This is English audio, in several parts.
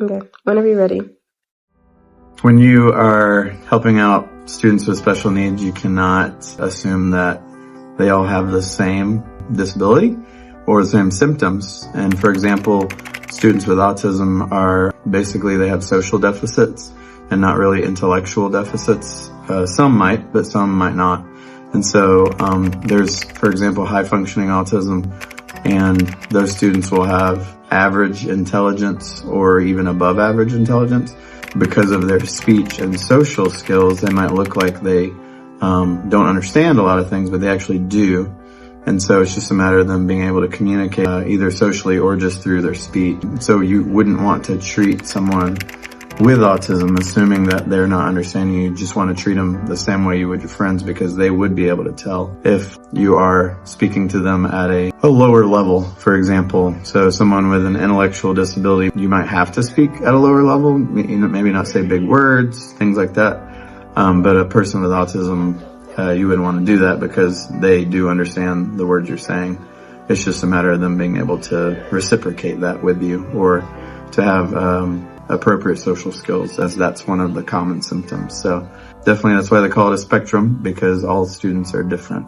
Okay, whenever you're ready. When you are helping out students with special needs, you cannot assume that they all have the same disability or the same symptoms. And for example, students with autism are basically, they have social deficits and not really intellectual deficits. Some might, but some might not. And so there's, for example, high functioning autism, and those students will have average intelligence or even above average intelligence. Because of their speech and social skills, they might look like they don't understand a lot of things, but they actually do. And so it's just a matter of them being able to communicate either socially or just through their speech. So you wouldn't want to treat someone with autism assuming that they're not understanding. You just want to treat them the same way you would your friends, because they would be able to tell if you are speaking to them at a lower level, for example. So someone with an intellectual disability, you might have to speak at a lower level, maybe not say big words, things like that. But a person with autism, you wouldn't want to do that because they do understand the words you're saying. It's just a matter of them being able to reciprocate that with you, or to have appropriate social skills, as that's one of the common symptoms. So definitely that's why they call it a spectrum, because all students are different.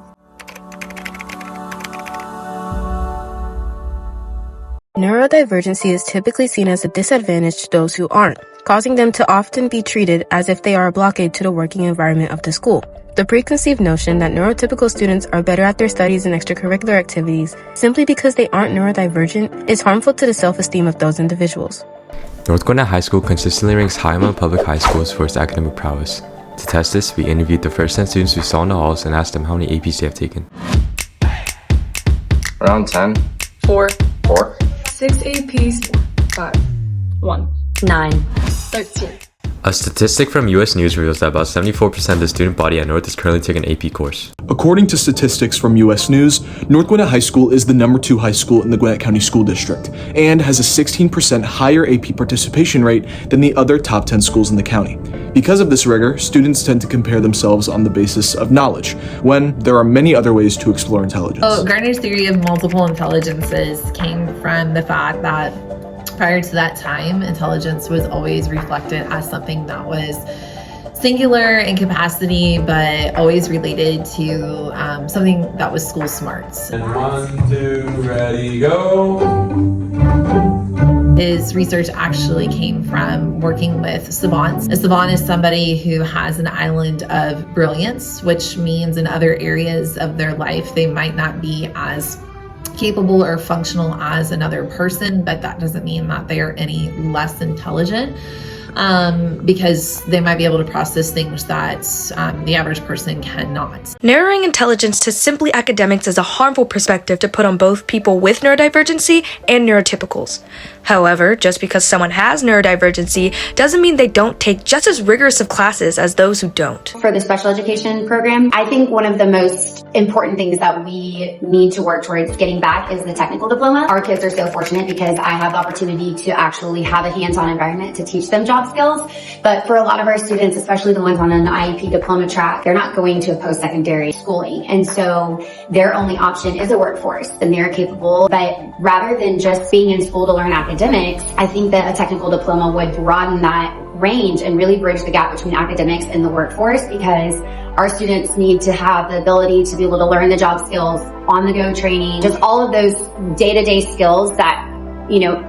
Neurodivergency is typically seen as a disadvantage to those who aren't, causing them to often be treated as if they are a blockade to the working environment of the school. The preconceived notion that neurotypical students are better at their studies and extracurricular activities simply because they aren't neurodivergent is harmful to the self-esteem of those individuals. North Gwinnett High School consistently ranks high among public high schools for its academic prowess. To test this, we interviewed the first 10 students we saw in the halls and asked them how many APs they have taken. Around 10. 4. 6 APs. 5. 1. 9. 13. A statistic from US News reveals that about 74% of the student body at North is currently taking an AP course. According to statistics from US News, North Gwinnett High School is the number 2 high school in the Gwinnett County School District and has a 16% higher AP participation rate than the other top 10 schools in the county. Because of this rigor, students tend to compare themselves on the basis of knowledge, when there are many other ways to explore intelligence. Gardner's theory of multiple intelligences came from the fact that prior to that time, intelligence was always reflected as something that was singular in capacity, but always related to something that was school smarts. And 1, 2, ready, go! His research actually came from working with savants. A savant is somebody who has an island of brilliance, which means in other areas of their life, they might not be as capable or functional as another person, but that doesn't mean that they are any less intelligent, because they might be able to process things that the average person cannot. Narrowing intelligence to simply academics is a harmful perspective to put on both people with neurodivergency and neurotypicals. However, just because someone has neurodivergency doesn't mean they don't take just as rigorous of classes as those who don't. For the special education program, I think one of the most important things that we need to work towards getting back is the technical diploma. Our kids are so fortunate because I have the opportunity to actually have a hands-on environment to teach them job skills. But for a lot of our students, especially the ones on an IEP diploma track, they're not going to a post-secondary schooling. And so their only option is a workforce, and they're capable. But rather than just being in school to learn academics, I think that a technical diploma would broaden that range and really bridge the gap between academics and the workforce, because our students need to have the ability to be able to learn the job skills, on-the-go training, just all of those day-to-day skills that,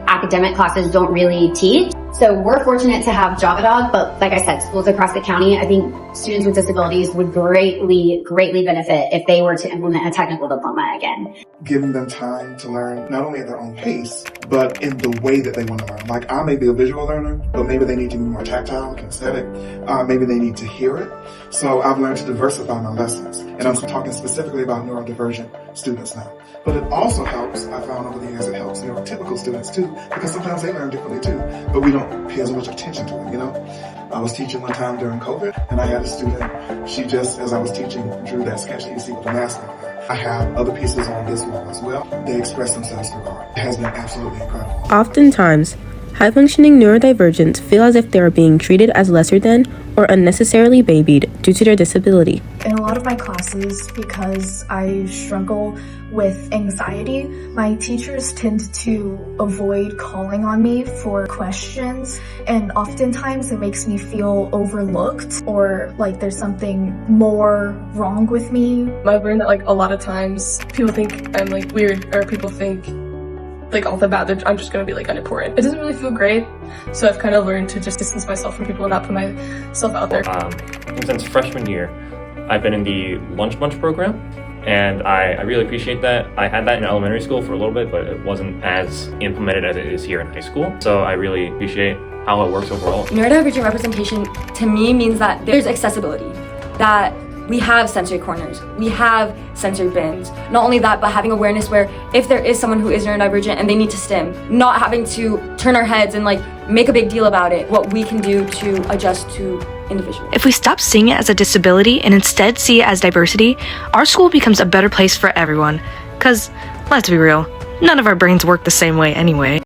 academic classes don't really teach. So we're fortunate to have JavaDog, but like I said, schools across the county, I think students with disabilities would greatly benefit if they were to implement a technical diploma again. Giving them time to learn, not only at their own pace, but in the way that they want to learn. Like, I may be a visual learner, but maybe they need to be more tactile, kinesthetic. Maybe they need to hear it. So I've learned to diversify my lessons. And I'm talking specifically about neurodivergent students now. But it also helps, I found over the years, it helps neurotypical students too, because sometimes they learn differently too, but we don't pay as much attention to it, I was teaching one time during COVID, and I had a student, she just, as I was teaching, drew that sketch that you see with the mask on. I have other pieces on this wall as well. They express themselves through art. It has been absolutely incredible. Oftentimes, high-functioning neurodivergents feel as if they are being treated as lesser than or unnecessarily babied due to their disability. In a lot of of my classes, because I struggle with anxiety, my teachers tend to avoid calling on me for questions, and oftentimes it makes me feel overlooked or like there's something more wrong with me. I've learned that like a lot of times people think I'm like weird, or people think like off the bat that I'm just gonna be like unimportant. It doesn't really feel great, so I've kind of learned to just distance myself from people and not put myself out there. Since freshman year, I've been in the Lunch Bunch program, and I really appreciate that. I had that in elementary school for a little bit, but it wasn't as implemented as it is here in high school, so I really appreciate how it works overall. Neurodivergent representation to me means that there's accessibility, that we have sensory corners, we have sensory bins. Not only that, but having awareness where if there is someone who is neurodivergent and they need to STEM, not having to turn our heads and like make a big deal about it, what we can do to adjust to individuals. If we stop seeing it as a disability and instead see it as diversity, our school becomes a better place for everyone. Cause, let's be real, none of our brains work the same way anyway.